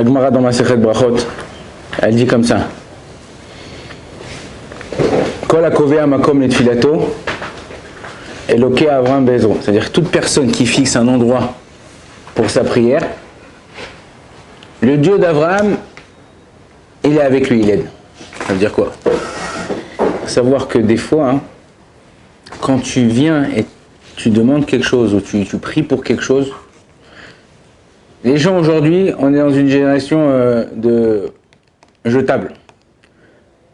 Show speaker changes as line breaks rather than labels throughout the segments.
La Gemara dans Masechet Brachot, elle dit comme ça. Kol hakovea makom letfilato, Eloke Avram Bezro. C'est-à-dire que toute personne qui fixe un endroit pour sa prière, le Dieu d'Abraham, il est avec lui, il aide. Ça veut dire quoi? Il faut savoir que des fois, quand tu viens et tu demandes quelque chose ou tu pries pour quelque chose, les gens aujourd'hui, on est dans une génération de jetables.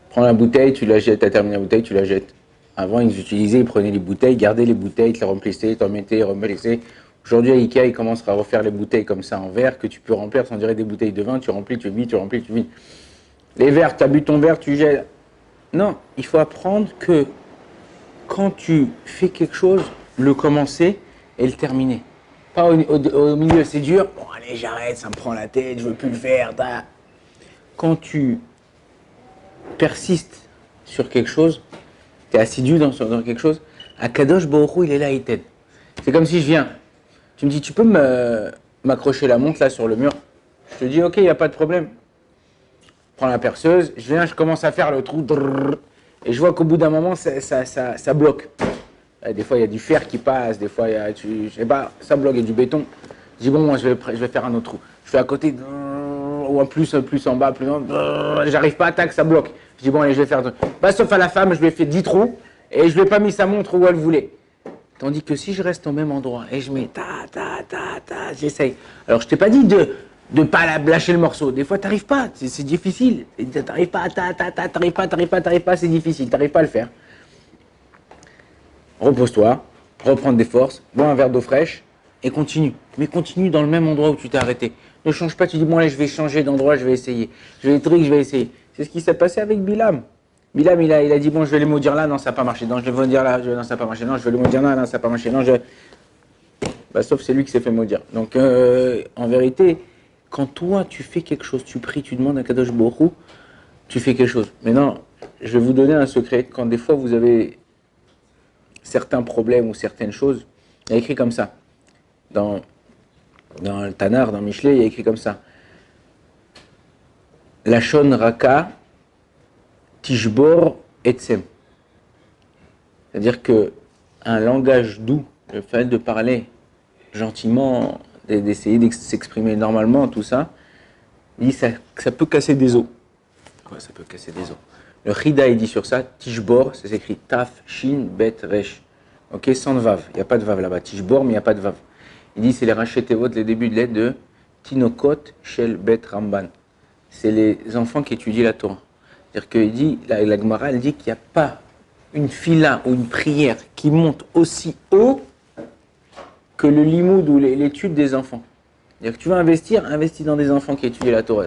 Prends la bouteille, tu la jettes, tu as terminé la bouteille, tu la jettes. Avant, ils utilisaient, ils prenaient les bouteilles, gardaient les bouteilles, ils te les remplissaient, ils t'en mettaient, ils remplissaient. Aujourd'hui, à Ikea, ils commencent à refaire les bouteilles comme ça en verre, que tu peux remplir, sans dirait des bouteilles de vin, tu remplis, tu vides, tu remplis, tu vides. Les verres, tu as bu ton verre, tu jettes. Non, il faut apprendre que quand tu fais quelque chose, le commencer et le terminer. Pas au milieu, c'est dur. Bon, allez, j'arrête, ça me prend la tête, je veux plus le faire. Quand tu persistes sur quelque chose, tu es assidu dans quelque chose, Akadosh Baruch Hu, il est là, il t'aide. C'est comme si je viens. Tu me dis, tu peux m'accrocher la montre là sur le mur? Je te dis, ok, il n'y a pas de problème. Je prends la perceuse, je viens, je commence à faire le trou. Et je vois qu'au bout d'un moment, ça bloque. Des fois, il y a du fer qui passe, des fois, je sais pas, ça bloque, il y a du béton. Je dis, bon, moi, je vais faire un autre trou. Je fais à côté, ou en plus en bas, plus en bas, j'arrive pas, tac, ça bloque. Je dis, bon, allez, je vais faire un truc. Bah, sauf à la femme, je lui ai fait 10 trous, et je lui ai pas mis sa montre où elle voulait. Tandis que si je reste au même endroit, et je mets j'essaye. Alors, je t'ai pas dit de pas lâcher le morceau. Des fois, t'arrives pas, c'est difficile. T'arrives pas, t'arrives pas, c'est difficile, t'arrives pas à le faire. Repose-toi, reprends des forces, bois un verre d'eau fraîche et continue. Mais continue dans le même endroit où tu t'es arrêté. Ne change pas, tu dis, bon allez, je vais changer d'endroit, je vais essayer. Je vais essayer. C'est ce qui s'est passé avec Bilam. Bilam, il a dit, bon, je vais les maudire là, non, ça n'a pas marché. Non, je vais les maudire là, non, ça n'a pas marché. Non, je vais les maudire là, non, ça n'a pas marché. Non, sauf c'est lui qui s'est fait maudire. Donc, en vérité, quand toi, tu fais quelque chose, tu pries, tu demandes à Kadosh Baruch Hu, tu fais quelque chose. Maintenant, je vais vous donner un secret. Quand des fois, vous avez certains problèmes ou certaines choses, il y a écrit comme ça. Dans le Tanar, dans Michelet, il y a écrit comme ça. Lachon Raka Tishbor Etsem. C'est-à-dire que un langage doux, le fait de parler gentiment, d'essayer de s'exprimer normalement, tout ça, il dit ça peut casser des os. Ouais, ça peut casser des os. Le Chida, il dit sur ça, Tishbor, ça s'écrit Taf, Shin, Bet, Resh. Ok, sans de vav. Il n'y a pas de vav là-bas. Tishbor, mais il n'y a pas de vav. Il dit, c'est les rachetevot, les débuts de lettres de Tinokot, Shel, Bet, Ramban. C'est les enfants qui étudient la Torah. C'est-à-dire qu'il dit, la Gemara, elle dit qu'il n'y a pas une fila ou une prière qui monte aussi haut que le limoud ou l'étude des enfants. C'est-à-dire que tu veux investir, investis dans des enfants qui étudient la Torah.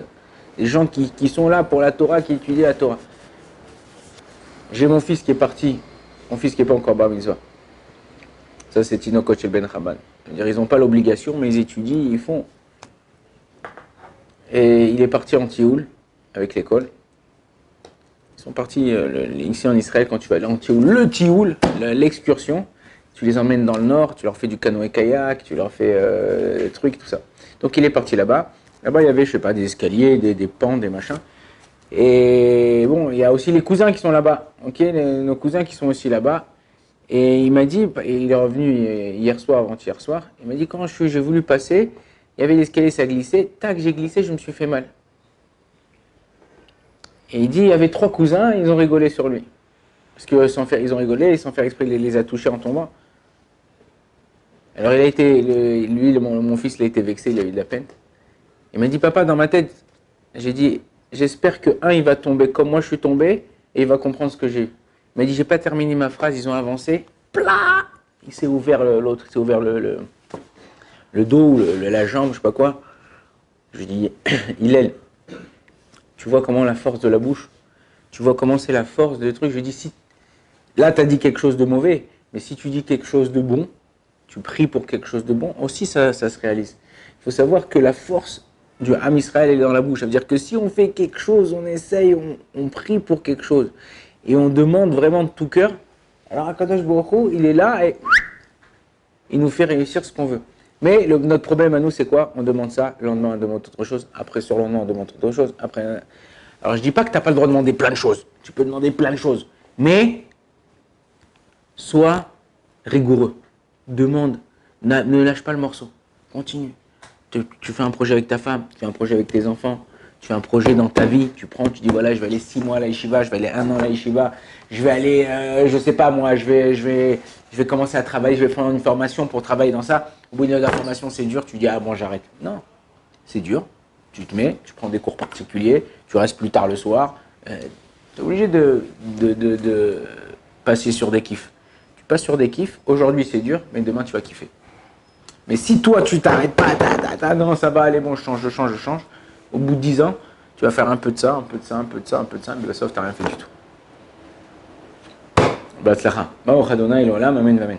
Des gens qui sont là pour la Torah, qui étudient la Torah. J'ai mon fils qui est parti, mon fils qui n'est pas encore bar mitzvah. Ça, c'est Tinokot Shel Ben Ramban. C'est-à-dire ils n'ont pas l'obligation, mais ils étudient, ils font. Et il est parti en Tioul, avec l'école. Ils sont partis ici en Israël, quand tu vas aller en Tioul, le Tioul, l'excursion, tu les emmènes dans le nord, tu leur fais du canoë-kayak, tu leur fais des trucs, tout ça. Donc il est parti là-bas. Là-bas, il y avait, je sais pas, des escaliers, des pans, des machins. Et bon, il y a aussi les cousins qui sont là-bas. Ok, nos cousins qui sont aussi là-bas. Et il m'a dit, il est revenu hier soir, avant-hier soir, il m'a dit, quand j'ai voulu passer, il y avait l'escalier, ça glissait, tac, j'ai glissé, je me suis fait mal. Et il dit, il y avait 3 cousins, ils ont rigolé sur lui. Parce que ils ont rigolé, sans faire exprès, il les a touchés en tombant. Alors il a été, mon fils, il a été vexé, il a eu de la peine. Il m'a dit, papa, dans ma tête, j'ai dit, j'espère que il va tomber comme moi je suis tombé, et il va comprendre ce que j'ai eu. Il m'a dit, j'ai pas terminé ma phrase, ils ont avancé, plat, il s'est ouvert l'autre, il s'est ouvert le dos, la jambe, je sais pas quoi. Je lui dis, Hillel, tu vois comment la force de la bouche, tu vois comment c'est la force des trucs. Je lui dis, si, là tu as dit quelque chose de mauvais, mais si tu dis quelque chose de bon, tu pries pour quelque chose de bon, aussi ça se réalise. Il faut savoir que la force du Ham Israël est dans la bouche. Ça veut dire que si on fait quelque chose, on essaye, on prie pour quelque chose, et on demande vraiment de tout cœur, alors Akadosh Baruch Hu, il est là et il nous fait réussir ce qu'on veut. Mais notre problème à nous, c'est quoi? On demande ça, le lendemain, on demande autre chose, après, sur le lendemain, on demande autre chose, après. Alors, je dis pas que tu n'as pas le droit de demander plein de choses. Tu peux demander plein de choses. Mais, sois rigoureux. Demande. Ne lâche pas le morceau. Continue. Tu fais un projet avec ta femme, tu fais un projet avec tes enfants, tu fais un projet dans ta vie, tu dis voilà, je vais aller 6 mois à la yeshiva, je vais aller 1 an à la yeshiva, je vais aller, je sais pas moi, je vais commencer à travailler, je vais faire une formation pour travailler dans ça. Au bout de la formation, c'est dur, tu dis ah bon, j'arrête. Non, c'est dur. Tu te mets, tu prends des cours particuliers, tu restes plus tard le soir. Tu es obligé de passer sur des kiffs. Tu passes sur des kiffs, aujourd'hui c'est dur, mais demain tu vas kiffer. Mais si toi tu t'arrêtes pas, non ça va aller, bon je change, au bout de 10 ans, tu vas faire un peu de ça, un peu de ça, un peu de ça, un peu de ça, mais sauf que tu n'as rien fait du tout. Batzlacha. Baruch Adonai l'olam, amen, amen.